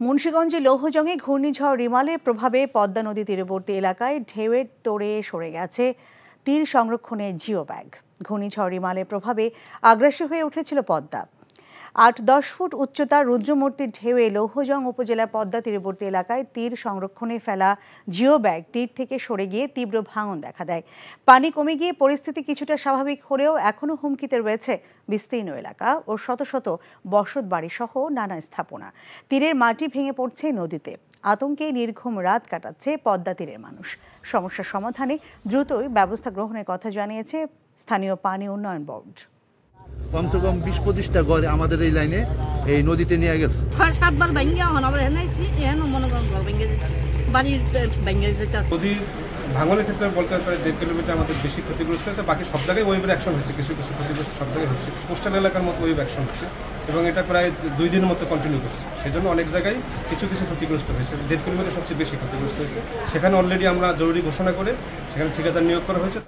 মুন্সিগঞ্জে লৌহজংয়ে ঘূর্ণিঝড় রিমালের প্রভাবে পদ্মা নদী তীরবর্তী এলাকায় ঢেউয়ের তোড়ে সরে গেছে তীর সংরক্ষণের জিও ব্যাগ। ঘূর্ণিঝড় রিমালের প্রভাবে আগ্রাসী হয়ে উঠেছিল পদ্মা। ৮-১০ ফুট উচ্চতার রুদ্রমূর্তির ঢেউয়ে লৌহজং উপজেলার পদ্মা তীরবর্তী এলাকায় তীর সংরক্ষণে ফেলা জিও ব্যাগ তীর থেকে সরে গিয়ে তীব্র ভাঙন দেখা দেয়। পানি কমে গিয়ে পরিস্থিতি কিছুটা স্বাভাবিক হলেও এখনও হুমকিতে রয়েছে বিস্তীর্ণ এলাকা ও শত শত বসত বাড়ি সহ নানা স্থাপনা। তীরের মাটি ভেঙে পড়ছে নদীতে। আতঙ্কে নির্ঘুম রাত কাটাচ্ছে পদ্মা তীরের মানুষ। সমস্যার সমাধানে দ্রুতই ব্যবস্থা গ্রহণের কথা জানিয়েছে স্থানীয় পানি উন্নয়ন বোর্ড। কমসে কম ২০-২৫টা ঘর আমাদের এই লাইনে এই নদীতে নিয়ে গেছে। ৬-৭ বার নদীর ভাঙনের ক্ষেত্রে বলতে পারে ১.৫ কিলোমিটার আমাদের বেশি ক্ষতিগ্রস্ত হয়েছে। বাকি সব জায়গায় ওয়েভের অ্যাকশন হচ্ছে, কিছু কিছু ক্ষতিগ্রস্ত সব জায়গায় হচ্ছে। কোস্টাল এলাকার মতো ওয়েভ অ্যাকশন হচ্ছে এবং এটা প্রায় ২ দিনের মতো কন্টিনিউ করছে। সেই জন্য অনেক জায়গায় কিছু কিছু ক্ষতিগ্রস্ত হয়েছে। ১.৫ কিলোমিটার সবচেয়ে বেশি ক্ষতিগ্রস্ত হয়েছে। সেখানে অলরেডি আমরা জরুরি ঘোষণা করে সেখানে ঠিকাদার নিয়োগ করা হয়েছে।